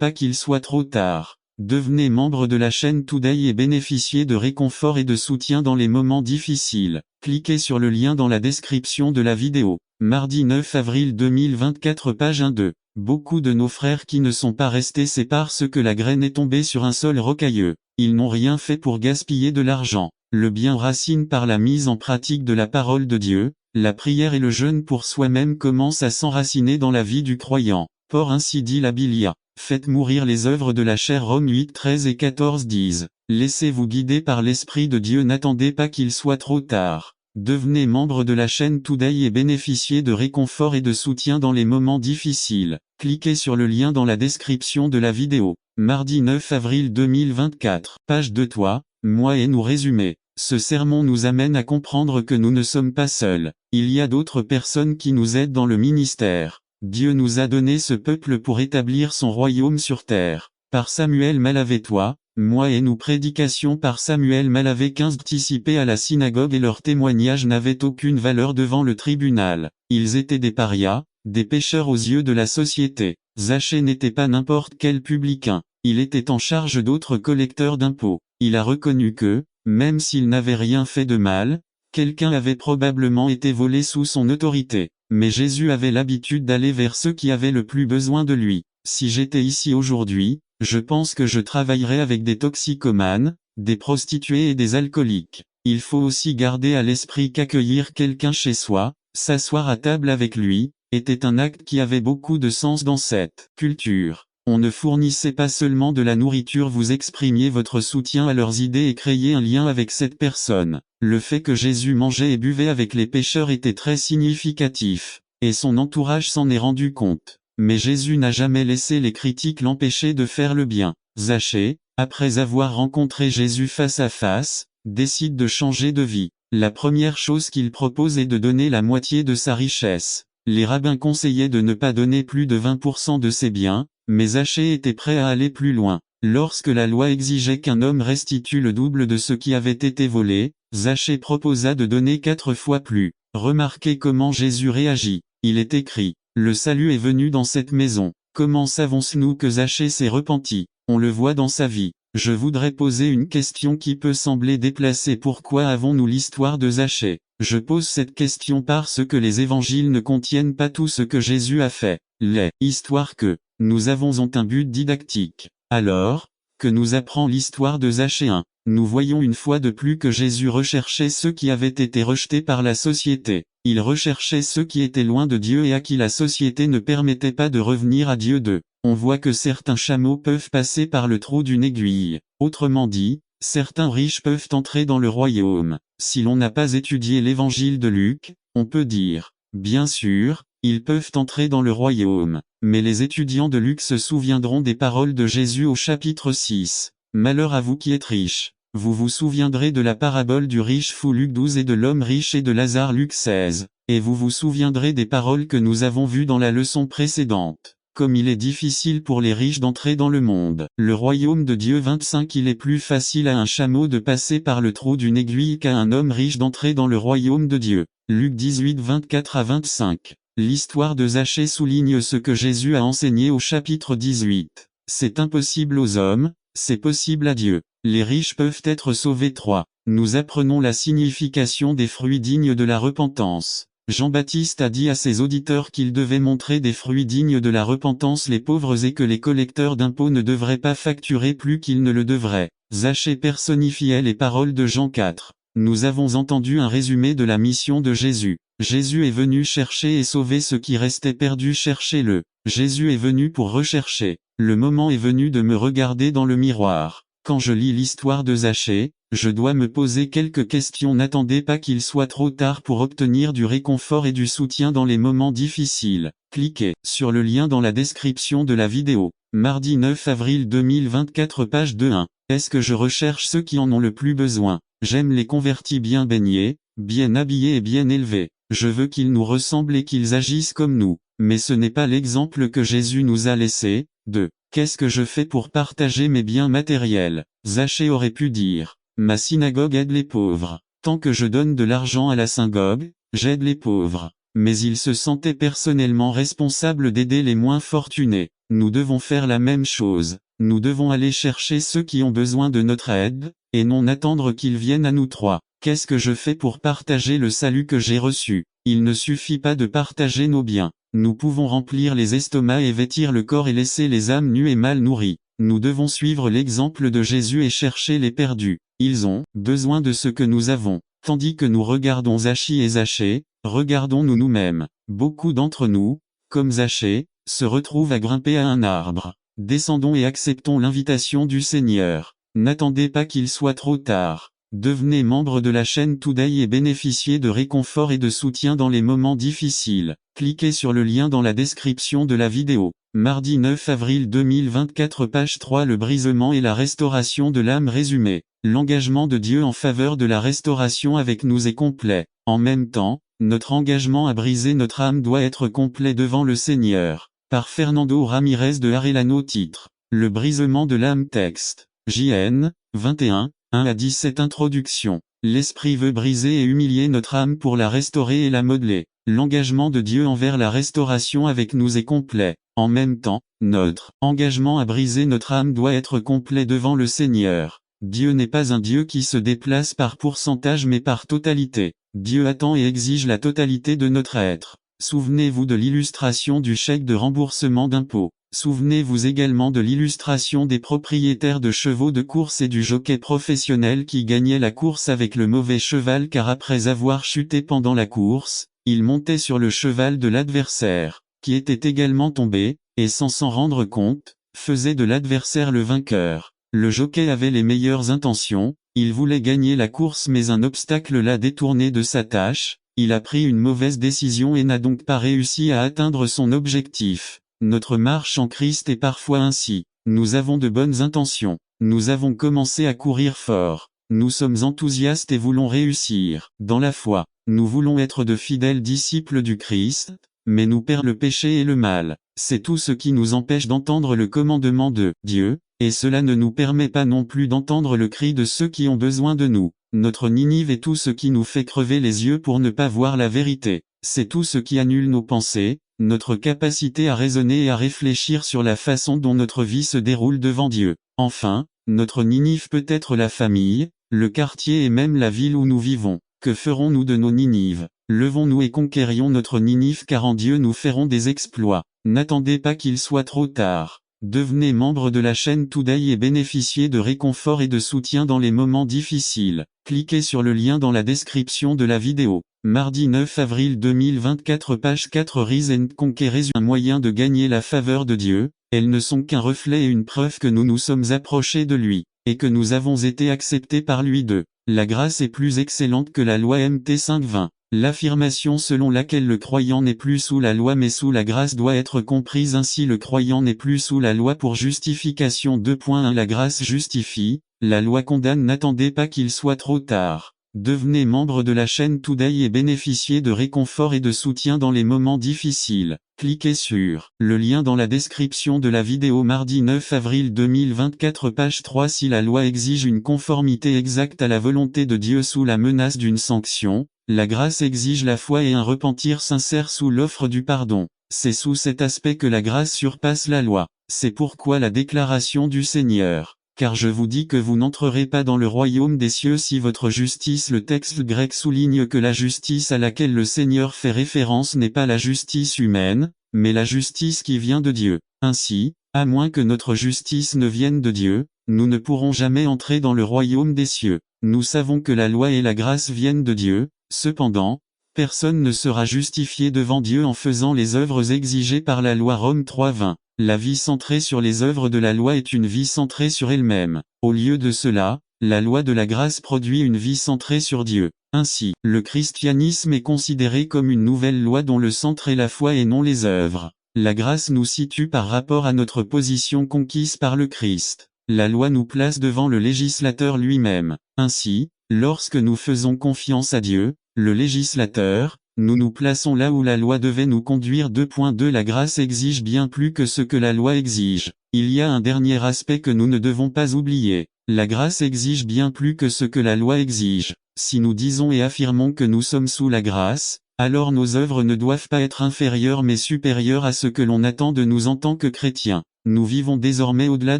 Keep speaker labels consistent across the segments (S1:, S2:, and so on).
S1: pas qu'il soit trop tard. Devenez membre de la chaîne Today et bénéficiez de réconfort et de soutien dans les moments difficiles. Cliquez sur le lien dans la description de la vidéo. Mardi 9 avril 2024 page 1-2. Beaucoup de nos frères qui ne sont pas restés c'est parce que la graine est tombée sur un sol rocailleux. Ils n'ont rien fait pour gaspiller de l'argent. Le bien racine par la mise en pratique de la parole de Dieu. La prière et le jeûne pour soi-même commencent à s'enraciner dans la vie du croyant. Pour ainsi dit la Biblia. Faites mourir les œuvres de la chair. Romains 8, 13 et 14 disent. Laissez-vous guider par l'Esprit de Dieu. N'attendez pas qu'il soit trop tard. Devenez membre de la chaîne Today et bénéficiez de réconfort et de soutien dans les moments difficiles. Cliquez sur le lien dans la description de la vidéo. Mardi 9 avril 2024. Page 2 Toi, moi et nous résumé. Ce sermon nous amène à comprendre que nous ne sommes pas seuls. Il y a d'autres personnes qui nous aident dans le ministère. Dieu nous a donné ce peuple pour établir son royaume sur terre. Par Samuel Malavé toi, moi et nous prédications par Samuel Malavé 15 participés à la synagogue et leurs témoignages n'avaient aucune valeur devant le tribunal. Ils étaient des parias, des pécheurs aux yeux de la société. Zachée n'était pas n'importe quel publicain. Il était en charge d'autres collecteurs d'impôts. Il a reconnu que, même s'il n'avait rien fait de mal, quelqu'un avait probablement été volé sous son autorité. Mais Jésus avait l'habitude d'aller vers ceux qui avaient le plus besoin de lui. Si j'étais ici aujourd'hui, je pense que je travaillerais avec des toxicomanes, des prostituées et des alcooliques. Il faut aussi garder à l'esprit qu'accueillir quelqu'un chez soi, s'asseoir à table avec lui, était un acte qui avait beaucoup de sens dans cette culture. On ne fournissait pas seulement de la nourriture, vous exprimiez votre soutien à leurs idées et créiez un lien avec cette personne. Le fait que Jésus mangeait et buvait avec les pécheurs était très significatif, et son entourage s'en est rendu compte. Mais Jésus n'a jamais laissé les critiques l'empêcher de faire le bien. Zachée, après avoir rencontré Jésus face à face, décide de changer de vie. La première chose qu'il propose est de donner la moitié de sa richesse. Les rabbins conseillaient de ne pas donner plus de 20% de ses biens, mais Zachée était prêt à aller plus loin. Lorsque la loi exigeait qu'un homme restitue le double de ce qui avait été volé, Zachée proposa de donner 4 fois plus. Remarquez comment Jésus réagit. Il est écrit, « Le salut est venu dans cette maison ». Comment savons-nous que Zachée s'est repenti? On le voit dans sa vie. Je voudrais poser une question qui peut sembler déplacée. Pourquoi avons-nous l'histoire de Zachée? Je pose cette question parce que les évangiles ne contiennent pas tout ce que Jésus a fait. Les histoires que nous avons ont un but didactique. Alors, que nous apprend l'histoire de Zachée 1? Nous voyons une fois de plus que Jésus recherchait ceux qui avaient été rejetés par la société. Il recherchait ceux qui étaient loin de Dieu et à qui la société ne permettait pas de revenir à Dieu d'eux. On voit que certains chameaux peuvent passer par le trou d'une aiguille. Autrement dit, certains riches peuvent entrer dans le royaume. Si l'on n'a pas étudié l'évangile de Luc, on peut dire, bien sûr, ils peuvent entrer dans le royaume. Mais les étudiants de Luc se souviendront des paroles de Jésus au chapitre 6. Malheur à vous qui êtes riches. Vous vous souviendrez de la parabole du riche fou Luc 12 et de l'homme riche et de Lazare Luc 16. Et vous vous souviendrez des paroles que nous avons vues dans la leçon précédente. Comme il est difficile pour les riches d'entrer dans le monde. Le royaume de Dieu 25. Il est plus facile à un chameau de passer par le trou d'une aiguille qu'à un homme riche d'entrer dans le royaume de Dieu. Luc 18, 24 à 25. L'histoire de Zachée souligne ce que Jésus a enseigné au chapitre 18. C'est impossible aux hommes, c'est possible à Dieu. Les riches peuvent être sauvés. 3. Nous apprenons la signification des fruits dignes de la repentance. Jean-Baptiste a dit à ses auditeurs qu'ils devaient montrer des fruits dignes de la repentance les pauvres et que les collecteurs d'impôts ne devraient pas facturer plus qu'ils ne le devraient. Zachée personnifiait les paroles de Jean 4. Nous avons entendu un résumé de la mission de Jésus. Jésus est venu chercher et sauver ceux qui restaient perdus, cherchez-le. Jésus est venu pour rechercher. Le moment est venu de me regarder dans le miroir. Quand je lis l'histoire de Zachée, je dois me poser quelques questions. N'attendez pas qu'il soit trop tard pour obtenir du réconfort et du soutien dans les moments difficiles. Cliquez sur le lien dans la description de la vidéo. Mardi 9 avril 2024 page 2.1. Est-ce que je recherche ceux qui en ont le plus besoin? J'aime les convertis bien baignés, bien habillés et bien élevés. Je veux qu'ils nous ressemblent et qu'ils agissent comme nous. Mais ce n'est pas l'exemple que Jésus nous a laissé. 2. Qu'est-ce que je fais pour partager mes biens matériels? Zachée aurait pu dire, ma synagogue aide les pauvres. Tant que je donne de l'argent à la synagogue, j'aide les pauvres. Mais il se sentait personnellement responsable d'aider les moins fortunés. nous devons faire la même chose. Nous devons aller chercher ceux qui ont besoin de notre aide, et non attendre qu'ils viennent à nous. 3. Qu'est-ce que je fais pour partager le salut que j'ai reçu? Il ne suffit pas de partager nos biens. Nous pouvons remplir les estomacs et vêtir le corps et laisser les âmes nues et mal nourries. Nous devons suivre l'exemple de Jésus et chercher les perdus. Ils ont besoin de ce que nous avons. Tandis que nous regardons Zachi et Zachée, regardons-nous nous-mêmes. Beaucoup d'entre nous, comme Zachée, se retrouvent à grimper à un arbre. Descendons et acceptons l'invitation du Seigneur. N'attendez pas qu'il soit trop tard. Devenez membre de la chaîne Today et bénéficiez de réconfort et de soutien dans les moments difficiles. Cliquez sur le lien dans la description de la vidéo. Mardi 9 avril 2024 page 3 Le brisement et la restauration de l'âme résumé. L'engagement de Dieu en faveur de la restauration avec nous est complet. En même temps, notre engagement à briser notre âme doit être complet devant le Seigneur. Par Fernando Ramirez de Arellano. Titre. Le brisement de l'âme. Texte. JN, 21, 1 à 17. Introduction. L'Esprit veut briser et humilier notre âme pour la restaurer et la modeler. L'engagement de Dieu envers la restauration avec nous est complet. En même temps, notre engagement à briser notre âme doit être complet devant le Seigneur. Dieu n'est pas un Dieu qui se déplace par pourcentage mais par totalité. Dieu attend et exige la totalité de notre être. Souvenez-vous de l'illustration du chèque de remboursement d'impôts. Souvenez-vous également de l'illustration des propriétaires de chevaux de course et du jockey professionnel qui gagnait la course avec le mauvais cheval car après avoir chuté pendant la course, il montait sur le cheval de l'adversaire, qui était également tombé, et sans s'en rendre compte, faisait de l'adversaire le vainqueur. Le jockey avait les meilleures intentions, il voulait gagner la course mais un obstacle l'a détourné de sa tâche, il a pris une mauvaise décision et n'a donc pas réussi à atteindre son objectif. Notre marche en Christ est parfois ainsi. Nous avons de bonnes intentions. Nous avons commencé à courir fort. Nous sommes enthousiastes et voulons réussir. Dans la foi, nous voulons être de fidèles disciples du Christ, mais nous perd le péché et le mal. C'est tout ce qui nous empêche d'entendre le commandement de Dieu, et cela ne nous permet pas non plus d'entendre le cri de ceux qui ont besoin de nous. Notre Ninive est tout ce qui nous fait crever les yeux pour ne pas voir la vérité. C'est tout ce qui annule nos pensées, notre capacité à raisonner et à réfléchir sur la façon dont notre vie se déroule devant Dieu. Enfin, notre Ninive peut être la famille, le quartier et même la ville où nous vivons. Que ferons-nous de nos Ninives? Levons-nous et conquérions notre Ninive car en Dieu nous ferons des exploits. N'attendez pas qu'il soit trop tard. Devenez membre de la chaîne Today et bénéficiez de réconfort et de soutien dans les moments difficiles. Cliquez sur le lien dans la description de la vidéo. Mardi 9 avril 2024 page 4 Rise and Conquer. Un moyen de gagner la faveur de Dieu, elles ne sont qu'un reflet et une preuve que nous nous sommes approchés de lui, et que nous avons été acceptés par lui. La grâce est plus excellente que la loi. Mt 5:20. L'affirmation selon laquelle le croyant n'est plus sous la loi mais sous la grâce doit être comprise ainsi. Le croyant n'est plus sous la loi pour justification. 2.1 La grâce justifie, la loi condamne. N'attendez pas qu'il soit trop tard. Devenez membre de la chaîne Today et bénéficiez de réconfort et de soutien dans les moments difficiles. Cliquez sur le lien dans la description de la vidéo. Mardi 9 avril 2024 page 3 Si la loi exige une conformité exacte à la volonté de Dieu sous la menace d'une sanction, la grâce exige la foi et un repentir sincère sous l'offre du pardon. C'est sous cet aspect que la grâce surpasse la loi. C'est pourquoi la déclaration du Seigneur. Car je vous dis que vous n'entrerez pas dans le royaume des cieux si votre justice. Le texte grec souligne que la justice à laquelle le Seigneur fait référence n'est pas la justice humaine, mais la justice qui vient de Dieu. Ainsi, à moins que notre justice ne vienne de Dieu, nous ne pourrons jamais entrer dans le royaume des cieux. Nous savons que la loi et la grâce viennent de Dieu, cependant, personne ne sera justifié devant Dieu en faisant les œuvres exigées par la loi. Romains 3:20. La vie centrée sur les œuvres de la loi est une vie centrée sur elle-même. Au lieu de cela, la loi de la grâce produit une vie centrée sur Dieu. Ainsi, le christianisme est considéré comme une nouvelle loi dont le centre est la foi et non les œuvres. La grâce nous situe par rapport à notre position conquise par le Christ. La loi nous place devant le législateur lui-même. Ainsi, lorsque nous faisons confiance à Dieu, le législateur, nous nous plaçons là où la loi devait nous conduire. 2.2 La grâce exige bien plus que ce que la loi exige. Il y a un dernier aspect que nous ne devons pas oublier. La grâce exige bien plus que ce que la loi exige. Si nous disons et affirmons que nous sommes sous la grâce, Alors nos œuvres ne doivent pas être inférieures mais supérieures à ce que l'on attend de nous en tant que chrétiens. Nous vivons désormais au-delà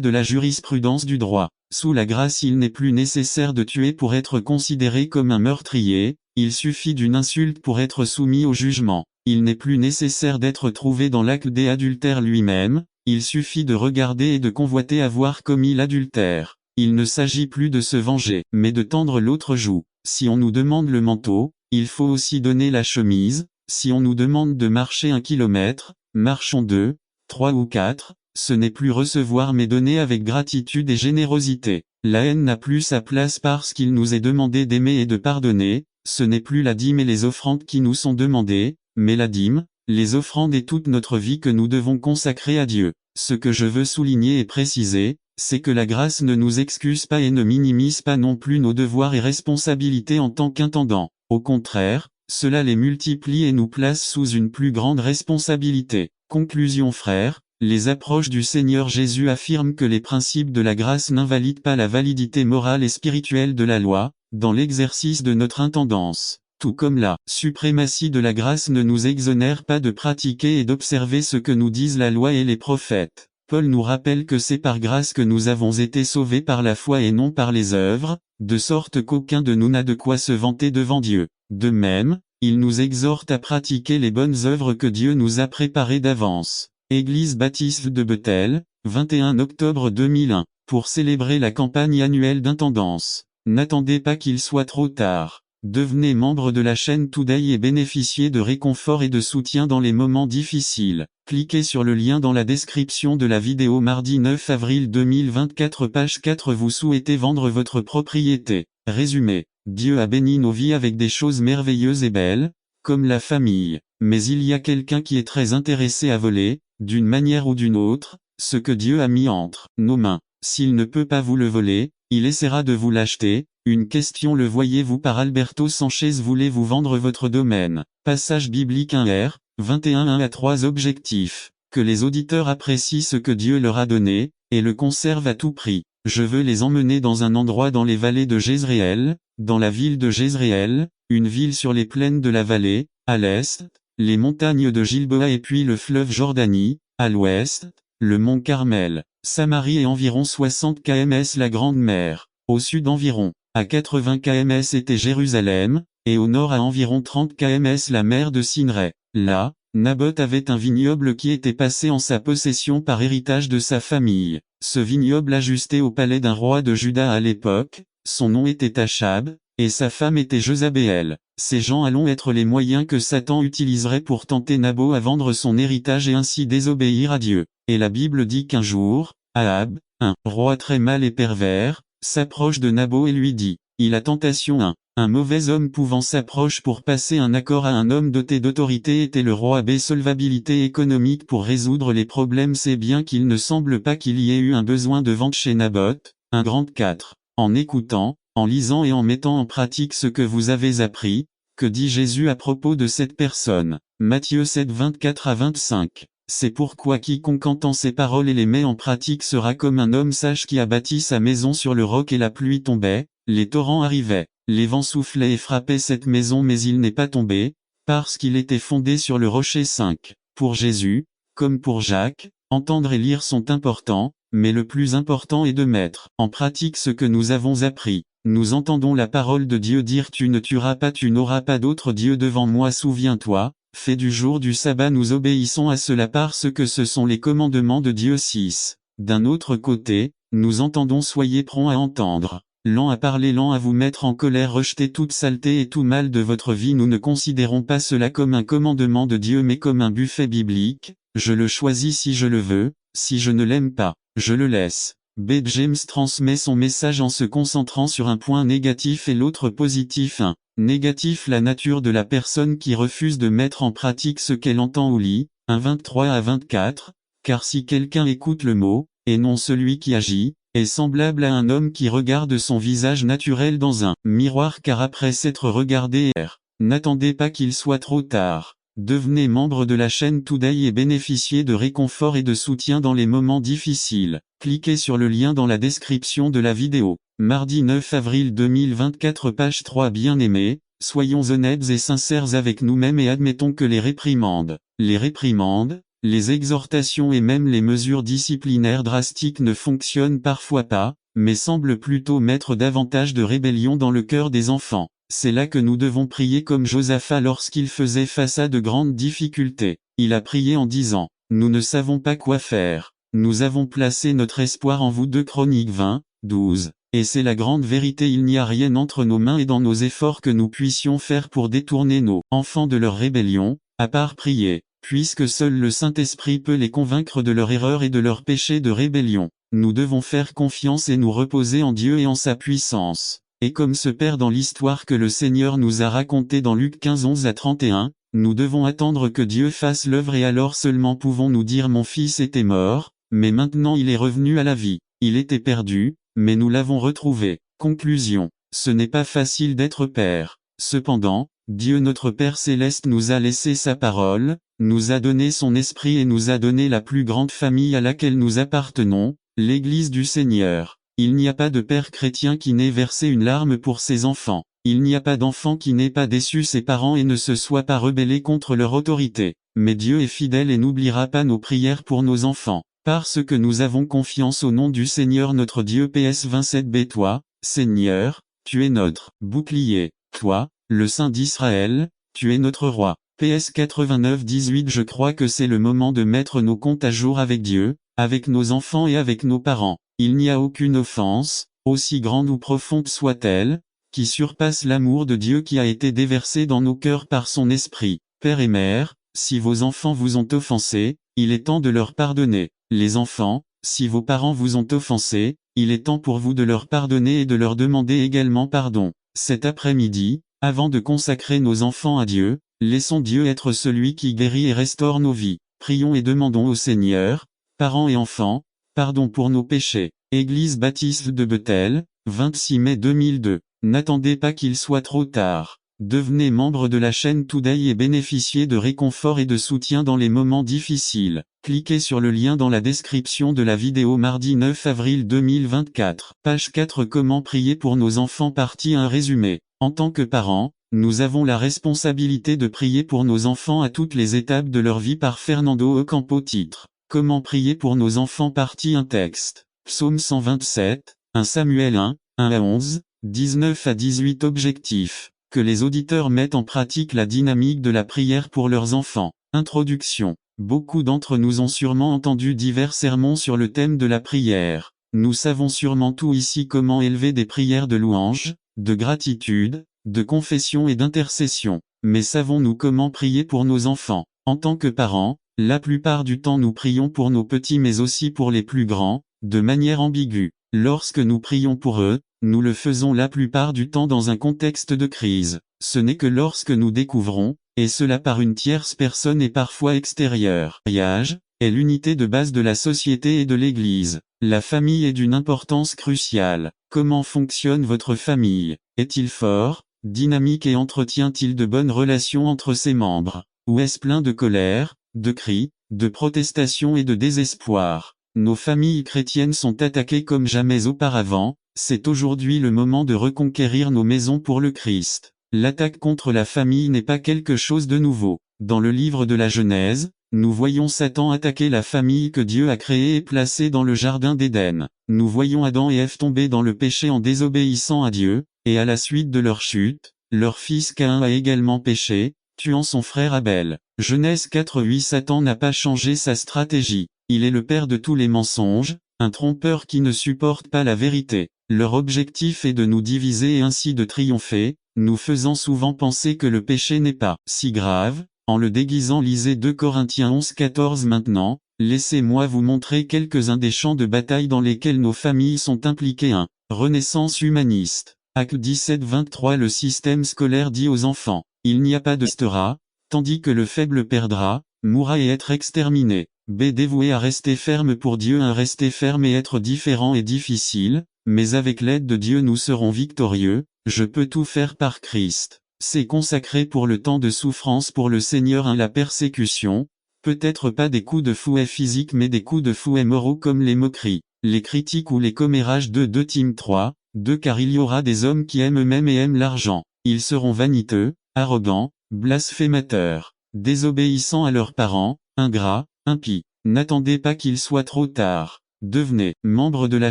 S1: de la jurisprudence du droit. Sous la grâce, il n'est plus nécessaire de tuer pour être considéré comme un meurtrier, il suffit d'une insulte pour être soumis au jugement. Il n'est plus nécessaire d'être trouvé dans l'acte d'adultère lui-même, il suffit de regarder et de convoiter avoir commis l'adultère. Il ne s'agit plus de se venger, mais de tendre l'autre joue. Si on nous demande le manteau, il faut aussi donner la chemise. Si on nous demande de marcher 1 kilomètre, marchons 2, 3 ou 4. Ce n'est plus recevoir mais donner avec gratitude et générosité. La haine n'a plus sa place parce qu'il nous est demandé d'aimer et de pardonner. Ce n'est plus la dîme et les offrandes qui nous sont demandées, mais la dîme, les offrandes et toute notre vie que nous devons consacrer à Dieu. Ce que je veux souligner et préciser, c'est que la grâce ne nous excuse pas et ne minimise pas non plus nos devoirs et responsabilités en tant qu'intendants. Au contraire, cela les multiplie et nous place sous une plus grande responsabilité. Conclusion frères, les approches du Seigneur Jésus affirment que les principes de la grâce n'invalident pas la validité morale et spirituelle de la loi, dans l'exercice de notre intendance. Tout comme la suprématie de la grâce ne nous exonère pas de pratiquer et d'observer ce que nous disent la loi et les prophètes. Paul nous rappelle que c'est par grâce que nous avons été sauvés par la foi et non par les œuvres, de sorte qu'aucun de nous n'a de quoi se vanter devant Dieu. De même, il nous exhorte à pratiquer les bonnes œuvres que Dieu nous a préparées d'avance. Église baptiste de Bethel, 21 octobre 2001, pour célébrer la campagne annuelle d'intendance. N'attendez pas qu'il soit trop tard. Devenez membre de la chaîne Today et bénéficiez de réconfort et de soutien dans les moments difficiles. Cliquez sur le lien dans la description de la vidéo mardi 9 avril 2024 page 4. Vous souhaitez vendre votre propriété. Résumé. Dieu a béni nos vies avec des choses merveilleuses et belles, comme la famille. Mais il y a quelqu'un qui est très intéressé à voler, d'une manière ou d'une autre, ce que Dieu a mis entre nos mains. S'il ne peut pas vous le voler, il essaiera de vous l'acheter. Une question. Le voyez-vous par Alberto Sanchez. Voulez-vous vendre votre domaine? Passage biblique 1 R, 21 à 3 objectifs. Que les auditeurs apprécient ce que Dieu leur a donné, et le conservent à tout prix. Je veux les emmener dans un endroit dans les vallées de Jézréel, dans la ville de Jézréel, une ville sur les plaines de la vallée, à l'est, les montagnes de Gilboa et puis le fleuve Jordanie, à l'ouest, le mont Carmel, Samarie et environ 60 km la Grande Mer, au sud environ, à 80 km était Jérusalem, et au nord à environ 30 km la mer de Sinré. Là, Naboth avait un vignoble qui était passé en sa possession par héritage de sa famille. Ce vignoble ajusté au palais d'un roi de Juda à l'époque, son nom était Achab, et sa femme était Jezabéel. Ces gens allons être les moyens que Satan utiliserait pour tenter Naboth à vendre son héritage et ainsi désobéir à Dieu. Et la Bible dit qu'un jour, Ahab, un roi très mal et pervers, s'approche de Naboth et lui dit, il a tentation. Un mauvais homme pouvant s'approche pour passer un accord à un homme doté d'autorité était le roi B. Solvabilité économique pour résoudre les problèmes. C'est bien qu'il ne semble pas qu'il y ait eu un besoin de vente chez Naboth, un grand 4. En écoutant, en lisant et en mettant en pratique ce que vous avez appris, que dit Jésus à propos de cette personne? Matthieu 7 24 à 25. C'est pourquoi quiconque entend ces paroles et les met en pratique sera comme un homme sage qui a bâti sa maison sur le roc et la pluie tombait, les torrents arrivaient, les vents soufflaient et frappaient cette maison mais il n'est pas tombé, parce qu'il était fondé sur le rocher 5. Pour Jésus, comme pour Jacques, entendre et lire sont importants, mais le plus important est de mettre en pratique ce que nous avons appris. Nous entendons la parole de Dieu dire tu ne tueras pas, tu n'auras pas d'autre Dieu devant moi. Souviens-toi, fait du jour du sabbat. Nous obéissons à cela parce que ce sont les commandements de Dieu 6. D'un autre côté, nous entendons soyez prompts à entendre, lents à parler, lents à vous mettre en colère, rejetez toute saleté et tout mal de votre vie. Nous ne considérons pas cela comme un commandement de Dieu mais comme un buffet biblique. Je le choisis si je le veux, si je ne l'aime pas, je le laisse. B. James transmet son message en se concentrant sur un point négatif et l'autre positif. 1. Négatif, la nature de la personne qui refuse de mettre en pratique ce qu'elle entend ou lit. 1 23 à 24. Car si quelqu'un écoute le mot, et non celui qui agit, est semblable à un homme qui regarde son visage naturel dans un miroir car après s'être regardé n'attendez pas qu'il soit trop tard. Devenez membre de la chaîne Today et bénéficiez de réconfort et de soutien dans les moments difficiles. Cliquez sur le lien dans la description de la vidéo. Mardi 9 avril 2024 page 3. Bien-aimés, Soyons honnêtes et sincères avec nous-mêmes et admettons que les réprimandes, les exhortations et même les mesures disciplinaires drastiques ne fonctionnent parfois pas, mais semblent plutôt mettre davantage de rébellion dans le cœur des enfants. C'est là que nous devons prier comme Josaphat lorsqu'il faisait face à de grandes difficultés. Il a prié en disant, « Nous ne savons pas quoi faire. Nous avons placé notre espoir en vous. 2 Chroniques 20, 12. Et c'est la grande vérité, il n'y a rien entre nos mains et dans nos efforts que nous puissions faire pour détourner nos enfants de leur rébellion, à part prier, puisque seul le Saint-Esprit peut les convaincre de leur erreur et de leur péché de rébellion. Nous devons faire confiance et nous reposer en Dieu et en sa puissance. Et comme ce Père dans l'histoire que le Seigneur nous a racontée dans Luc 15 11 à 31, nous devons attendre que Dieu fasse l'œuvre et alors seulement pouvons-nous dire mon fils était mort, mais maintenant il est revenu à la vie. Il était perdu, mais nous l'avons retrouvé. Conclusion. Ce n'est pas facile d'être père. Cependant, Dieu notre Père Céleste nous a laissé sa parole, nous a donné son esprit et nous a donné la plus grande famille à laquelle nous appartenons, l'Église du Seigneur. Il n'y a pas de père chrétien qui n'ait versé une larme pour ses enfants. Il n'y a pas d'enfant qui n'ait pas déçu ses parents et ne se soit pas rebellé contre leur autorité. Mais Dieu est fidèle et n'oubliera pas nos prières pour nos enfants. Parce que nous avons confiance au nom du Seigneur notre Dieu. PS 27b. Toi, Seigneur, tu es notre bouclier. Toi, le Saint d'Israël, tu es notre roi. PS 89-18. Je crois que c'est le moment de mettre nos comptes à jour avec Dieu, avec nos enfants et avec nos parents. Il n'y a aucune offense, aussi grande ou profonde soit-elle, qui surpasse l'amour de Dieu qui a été déversé dans nos cœurs par son esprit. Père et mère, si vos enfants vous ont offensé, il est temps de leur pardonner. Les enfants, si vos parents vous ont offensé, il est temps pour vous de leur pardonner et de leur demander également pardon. Cet après-midi, avant de consacrer nos enfants à Dieu, laissons Dieu être celui qui guérit et restaure nos vies. Prions et demandons au Seigneur, parents et enfants, pardon pour nos péchés. Église baptiste de Bethel, 26 mai 2002. N'attendez pas qu'il soit trop tard. Devenez membre de la chaîne Today et bénéficiez de réconfort et de soutien dans les moments difficiles. Cliquez sur le lien dans la description de la vidéo mardi 9 avril 2024. Page 4. Comment prier pour nos enfants. Partie 1. Résumé. En tant que parents, nous avons la responsabilité de prier pour nos enfants à toutes les étapes de leur vie. Par Fernando Ocampo. Titre. Comment prier pour nos enfants. Partie 1. Texte. Psaume 127, 1 Samuel 1, 1 à 11, 19 à 18. Objectif. Que les auditeurs mettent en pratique la dynamique de la prière pour leurs enfants. Introduction. Beaucoup d'entre nous ont sûrement entendu divers sermons sur le thème de la prière. Nous savons sûrement tout ici comment élever des prières de louange, de gratitude, de confession et d'intercession. Mais savons-nous comment prier pour nos enfants? En tant que parents, la plupart du temps nous prions pour nos petits mais aussi pour les plus grands, de manière ambiguë. Lorsque nous prions pour eux, nous le faisons la plupart du temps dans un contexte de crise. Ce n'est que lorsque nous découvrons, et cela par une tierce personne et parfois extérieure. Le mariage est l'unité de base de la société et de l'Église. La famille est d'une importance cruciale. Comment fonctionne votre famille? Est-il fort, dynamique et entretient-il de bonnes relations entre ses membres? Ou est-ce plein de colère, de cris, de protestations et de désespoir? Nos familles chrétiennes sont attaquées comme jamais auparavant. C'est aujourd'hui le moment de reconquérir nos maisons pour le Christ. L'attaque contre la famille n'est pas quelque chose de nouveau. Dans le livre de la Genèse, nous voyons Satan attaquer la famille que Dieu a créée et placée dans le jardin d'Éden. Nous voyons Adam et Ève tomber dans le péché en désobéissant à Dieu, et à la suite de leur chute, leur fils Caïn a également péché, tuant son frère Abel. Genèse 4:8. Satan n'a pas changé sa stratégie. Il est le père de tous les mensonges, un trompeur qui ne supporte pas la vérité. Leur objectif est de nous diviser et ainsi de triompher, nous faisant souvent penser que le péché n'est pas si grave, en le déguisant. Lisez 2 Corinthiens 11:14. Maintenant, laissez-moi vous montrer quelques-uns des champs de bataille dans lesquels nos familles sont impliquées. 1. Renaissance humaniste. Acte 17-23. Le système scolaire dit aux enfants, il n'y a pas de restera, tandis que le faible perdra, mourra et être exterminé. B. Dévoué à rester ferme pour Dieu. 1. Rester ferme et être différent est difficile, mais avec l'aide de Dieu nous serons victorieux. Je peux tout faire par Christ. C'est consacré pour le temps de souffrance pour le Seigneur. 1. La persécution, peut-être pas des coups de fouet physiques mais des coups de fouet moraux comme les moqueries, les critiques ou les commérages. 2 Tim 3, 2 Car il y aura des hommes qui aiment eux-mêmes et aiment l'argent. Ils seront vaniteux, arrogants, blasphémateurs, désobéissants à leurs parents, ingrats, impies. N'attendez pas qu'il soit trop tard. Devenez membre de la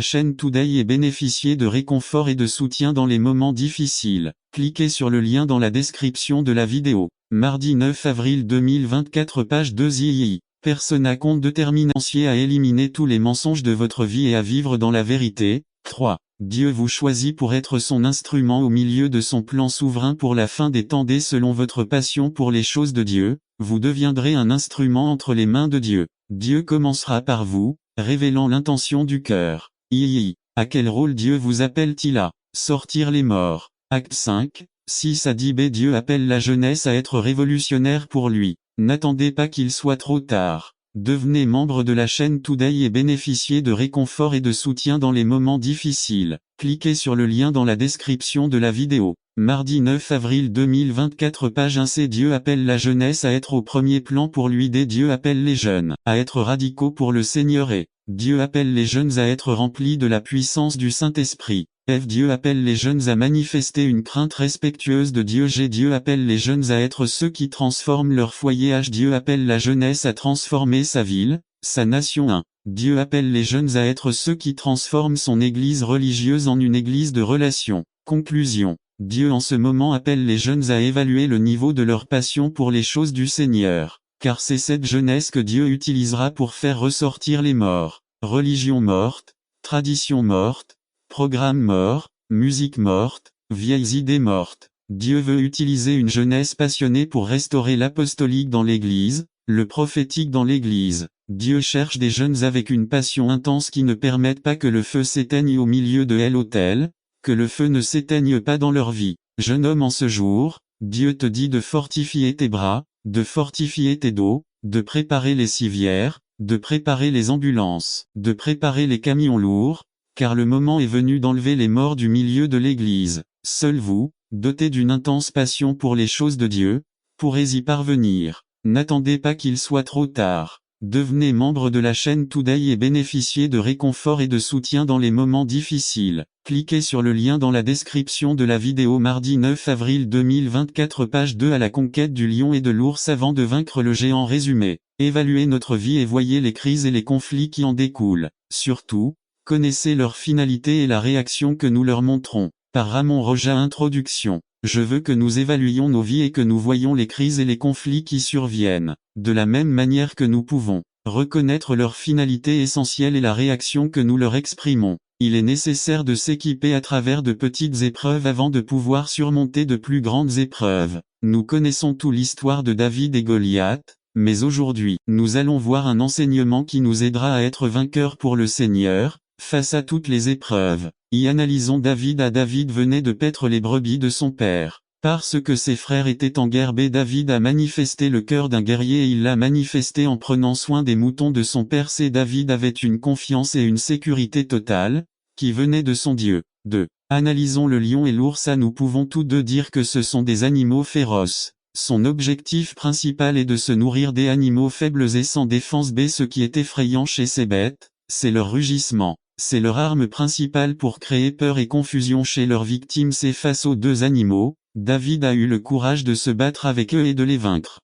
S1: chaîne Today et bénéficiez de réconfort et de soutien dans les moments difficiles. Cliquez sur le lien dans la description de la vidéo. Mardi 9 avril 2024 page 2 II. Persona compte déterminancier à éliminer tous les mensonges de votre vie et à vivre dans la vérité. 3. Dieu vous choisit pour être son instrument au milieu de son plan souverain pour la fin des temps. Selon votre passion pour les choses de Dieu, vous deviendrez un instrument entre les mains de Dieu. Dieu commencera par vous, révélant l'intention du cœur. II. À quel rôle Dieu vous appelle-t-il à sortir les morts? Acte 5, 6 à 10b. Dieu appelle la jeunesse à être révolutionnaire pour lui. N'attendez pas qu'il soit trop tard. Devenez membre de la chaîne Today et bénéficiez de réconfort et de soutien dans les moments difficiles. Cliquez sur le lien dans la description de la vidéo. Mardi 9 avril 2024 page 1c. Dieu appelle la jeunesse à être au premier plan pour lui. Dieu appelle les jeunes à être radicaux pour le Seigneur et Dieu appelle les jeunes à être remplis de la puissance du Saint-Esprit. Dieu appelle les jeunes à manifester une crainte respectueuse de Dieu. Dieu appelle les jeunes à être ceux qui transforment leur foyer. Dieu appelle la jeunesse à transformer sa ville, sa nation. 1. Dieu appelle les jeunes à être ceux qui transforment son église religieuse en une église de relation. Conclusion. Dieu en ce moment appelle les jeunes à évaluer le niveau de leur passion pour les choses du Seigneur, car c'est cette jeunesse que Dieu utilisera pour faire ressortir les morts. Religion morte, tradition morte, programme mort, musique morte, vieilles idées mortes. Dieu veut utiliser une jeunesse passionnée pour restaurer l'apostolique dans l'Église, le prophétique dans l'Église. Dieu cherche des jeunes avec une passion intense qui ne permettent pas que le feu s'éteigne au milieu de l'autel, que le feu ne s'éteigne pas dans leur vie. Jeune homme, en ce jour, Dieu te dit de fortifier tes bras, de fortifier tes dos, de préparer les civières, de préparer les ambulances, de préparer les camions lourds, car le moment est venu d'enlever les morts du milieu de l'Église. Seul vous, doté d'une intense passion pour les choses de Dieu, pourrez y parvenir. N'attendez pas qu'il soit trop tard. Devenez membre de la chaîne Today et bénéficiez de réconfort et de soutien dans les moments difficiles. Cliquez sur le lien dans la description de la vidéo. Mardi 9 avril 2024 page 2 à la conquête du lion et de l'ours avant de vaincre le géant. Résumé. Évaluez notre vie et voyez les crises et les conflits qui en découlent. Surtout, connaissez leur finalité et la réaction que nous leur montrons. Par Ramon Roja. Introduction. Je veux que nous évaluions nos vies et que nous voyions les crises et les conflits qui surviennent, de la même manière que nous pouvons reconnaître leur finalité essentielle et la réaction que nous leur exprimons. Il est nécessaire de s'équiper à travers de petites épreuves avant de pouvoir surmonter de plus grandes épreuves. Nous connaissons tout l'histoire de David et Goliath, mais aujourd'hui, nous allons voir un enseignement qui nous aidera à être vainqueurs pour le Seigneur, face à toutes les épreuves. Analysons David. David venait de paître les brebis de son père. Parce que ses frères étaient en guerre. David a manifesté le cœur d'un guerrier et il l'a manifesté en prenant soin des moutons de son père. David avait une confiance et une sécurité totale, qui venaient de son Dieu. 2. Analysons le lion et l'ours. Nous pouvons tous deux dire que ce sont des animaux féroces. Son objectif principal est de se nourrir des animaux faibles et sans défense. Ce qui est effrayant chez ces bêtes, c'est leur rugissement. C'est leur arme principale pour créer peur et confusion chez leurs victimes. Face aux deux animaux, David a eu le courage de se battre avec eux et de les vaincre.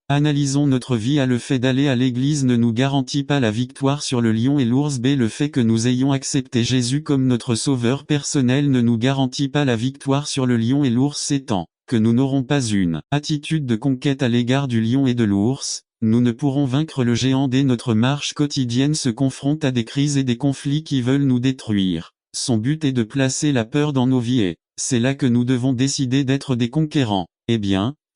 S1: Analysons notre vie. Le fait d'aller à l'église ne nous garantit pas la victoire sur le lion et l'ours. Le fait que nous ayons accepté Jésus comme notre sauveur personnel ne nous garantit pas la victoire sur le lion et l'ours. Tant que nous n'aurons pas une attitude de conquête à l'égard du lion et de l'ours, nous ne pourrons vaincre le géant. Notre marche quotidienne se confronte à des crises et des conflits qui veulent nous détruire. Son but est de placer la peur dans nos vies et c'est là que nous devons décider d'être des conquérants.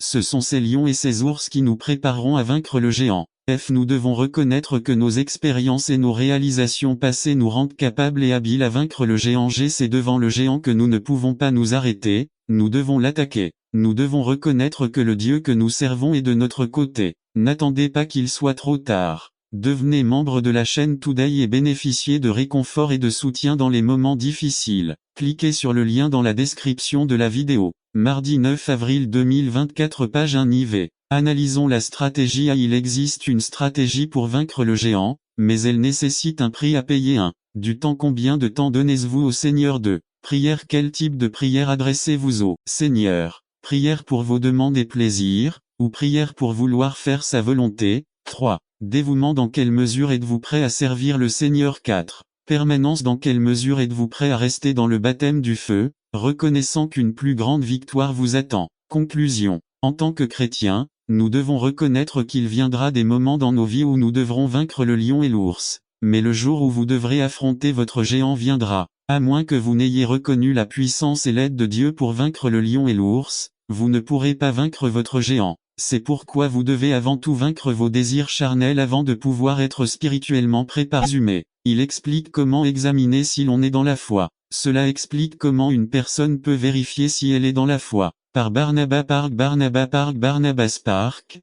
S1: Ce sont ces lions et ces ours qui nous prépareront à vaincre le géant. Nous devons reconnaître que nos expériences et nos réalisations passées nous rendent capables et habiles à vaincre le géant. C'est devant le géant que nous ne pouvons pas nous arrêter, nous devons l'attaquer. Nous devons reconnaître que le Dieu que nous servons est de notre côté. N'attendez pas qu'il soit trop tard. Devenez membre de la chaîne Today et bénéficiez de réconfort et de soutien dans les moments difficiles. Cliquez sur le lien dans la description de la vidéo. Mardi 9 avril 2024 page 1 IV. Analysons la stratégie. Il existe une stratégie pour vaincre le géant, mais elle nécessite un prix à payer. Du temps. Combien de temps donnez-vous au Seigneur? Prière. Quel type de prière adressez-vous au Seigneur? Prière pour vos demandes et plaisirs, ou prière pour vouloir faire sa volonté? 3. Dévouement. Dans quelle mesure êtes-vous prêt à servir le Seigneur? 4. Permanence. Dans quelle mesure êtes-vous prêt à rester dans le baptême du feu, reconnaissant qu'une plus grande victoire vous attend? Conclusion. En tant que chrétiens, nous devons reconnaître qu'il viendra des moments dans nos vies où nous devrons vaincre le lion et l'ours. Mais le jour où vous devrez affronter votre géant viendra. À moins que vous n'ayez reconnu la puissance et l'aide de Dieu pour vaincre le lion et l'ours, vous ne pourrez pas vaincre votre géant. C'est pourquoi vous devez avant tout vaincre vos désirs charnels avant de pouvoir être spirituellement préparé. Il explique comment examiner si l'on est dans la foi. Cela explique comment une personne peut vérifier si elle est dans la foi. Par Barnabas Park,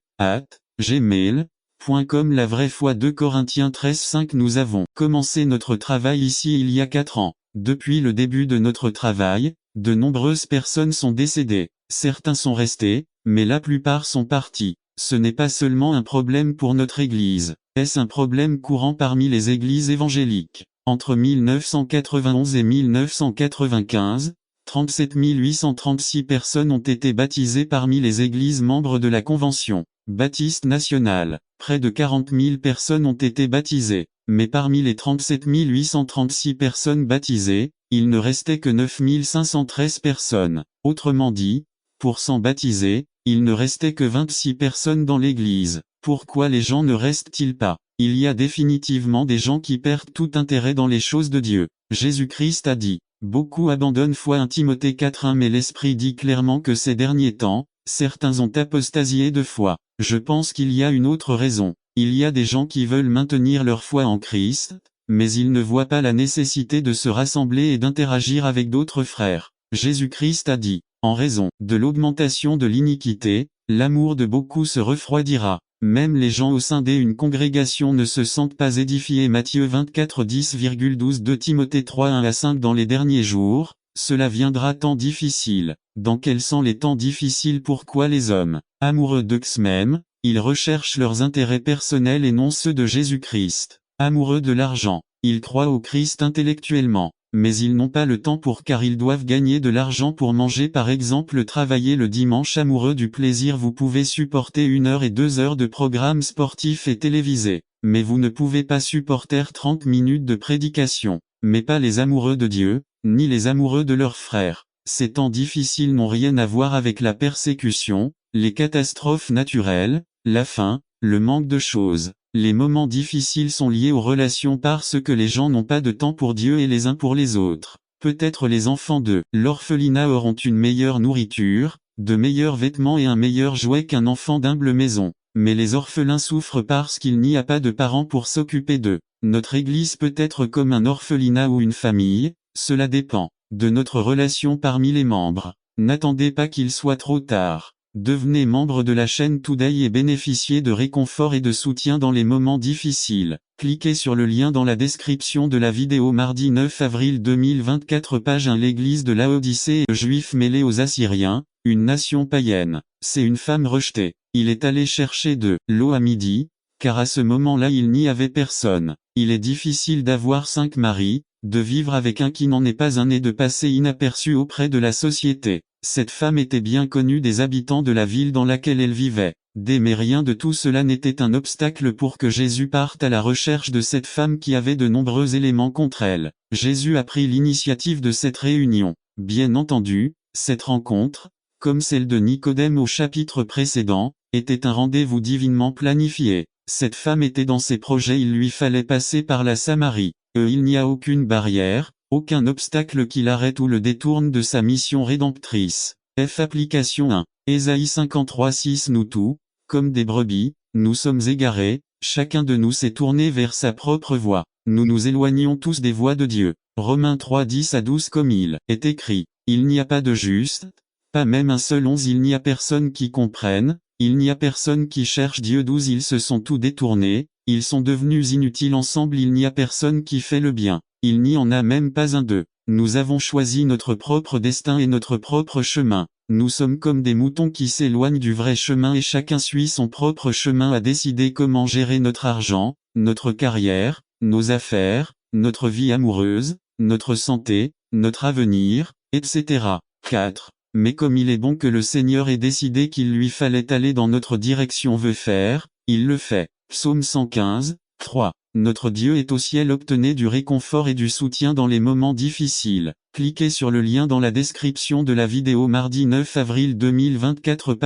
S1: @gmail.com. La vraie foi. 2 Corinthiens 13:5. Nous avons commencé notre travail ici il y a 4 ans. Depuis le début de notre travail, de nombreuses personnes sont décédées. Certains sont restés, mais la plupart sont partis. Ce n'est pas seulement un problème pour notre Église. Est-ce un problème courant parmi les églises évangéliques? Entre 1991 et 1995, 37 836 personnes ont été baptisées parmi les églises membres de la Convention baptiste nationale. Près de 40 000 personnes ont été baptisées. Mais parmi les 37 836 personnes baptisées, il ne restait que 9 513 personnes. Autrement dit, pour 100 baptisés, il ne restait que 26 personnes dans l'église. Pourquoi les gens ne restent-ils pas? Il y a définitivement des gens qui perdent tout intérêt dans les choses de Dieu. Jésus-Christ a dit, beaucoup abandonnent foi. 1 Timothée 4:1. Mais l'Esprit dit clairement que ces derniers temps, certains ont apostasié de foi. Je pense qu'il y a une autre raison. Il y a des gens qui veulent maintenir leur foi en Christ, mais ils ne voient pas la nécessité de se rassembler et d'interagir avec d'autres frères. Jésus-Christ a dit, en raison de l'augmentation de l'iniquité, l'amour de beaucoup se refroidira. Même les gens au sein d'une congrégation ne se sentent pas édifiés. Matthieu 24:10,12. 2 Timothée 3:1-5. Dans les derniers jours, cela viendra temps difficile. Dans quels sont les temps difficiles? Pourquoi les hommes, amoureux d'eux-mêmes, ils recherchent leurs intérêts personnels et non ceux de Jésus-Christ. Amoureux de l'argent, ils croient au Christ intellectuellement, mais ils n'ont pas le temps car ils doivent gagner de l'argent pour manger, par exemple travailler le dimanche. Amoureux du plaisir, vous pouvez supporter 1 heure et 2 heures de programmes sportifs et télévisés, mais vous ne pouvez pas supporter 30 minutes de prédication. Mais pas les amoureux de Dieu, ni les amoureux de leurs frères. Ces temps difficiles n'ont rien à voir avec la persécution, les catastrophes naturelles, la faim, le manque de choses. Les moments difficiles sont liés aux relations parce que les gens n'ont pas de temps pour Dieu et les uns pour les autres. Peut-être les enfants de l'orphelinat auront une meilleure nourriture, de meilleurs vêtements et un meilleur jouet qu'un enfant d'humble maison. Mais les orphelins souffrent parce qu'il n'y a pas de parents pour s'occuper d'eux. Notre Église peut être comme un orphelinat ou une famille, cela dépend de notre relation parmi les membres. N'attendez pas qu'il soit trop tard. Devenez membre de la chaîne Today et bénéficiez de réconfort et de soutien dans les moments difficiles. Cliquez sur le lien dans la description de la vidéo. Mardi 9 avril 2024. Page 1. L'église de Laodicée est juif mêlé aux Assyriens, une nation païenne. C'est une femme rejetée. Il est allé chercher de l'eau à midi, car à ce moment-là il n'y avait personne. Il est difficile d'avoir 5 maris, de vivre avec un qui n'en est pas un et de passer inaperçu auprès de la société. Cette femme était bien connue des habitants de la ville dans laquelle elle vivait. Mais rien de tout cela n'était un obstacle pour que Jésus parte à la recherche de cette femme qui avait de nombreux éléments contre elle. Jésus a pris l'initiative de cette réunion. Bien entendu, cette rencontre, comme celle de Nicodème au chapitre précédent, était un rendez-vous divinement planifié. Cette femme était dans ses projets, il lui fallait passer par la Samarie. Il n'y a aucune barrière, aucun obstacle qui l'arrête ou le détourne de sa mission rédemptrice. Application 1. Ésaïe 53:6. Nous tous, comme des brebis, nous sommes égarés, chacun de nous s'est tourné vers sa propre voie. Nous nous éloignons tous des voies de Dieu. Romains 3:10-12. Comme il est écrit, il n'y a pas de juste, pas même un seul. 11. Il n'y a personne qui comprenne, il n'y a personne qui cherche Dieu. 12. Ils se sont tous détournés, ils sont devenus inutiles ensemble. Il n'y a personne qui fait le bien, il n'y en a même pas un d'eux. Nous avons choisi notre propre destin et notre propre chemin. Nous sommes comme des moutons qui s'éloignent du vrai chemin et chacun suit son propre chemin à décider comment gérer notre argent, notre carrière, nos affaires, notre vie amoureuse, notre santé, notre avenir, etc. 4. Mais comme il est bon que le Seigneur ait décidé qu'il lui fallait aller dans notre direction veut faire, il le fait. Psaume 115, 3. Notre Dieu est au ciel, obtenez du réconfort et du soutien dans les moments difficiles. Cliquez sur le lien dans la description de la vidéo mardi 9 avril 2024.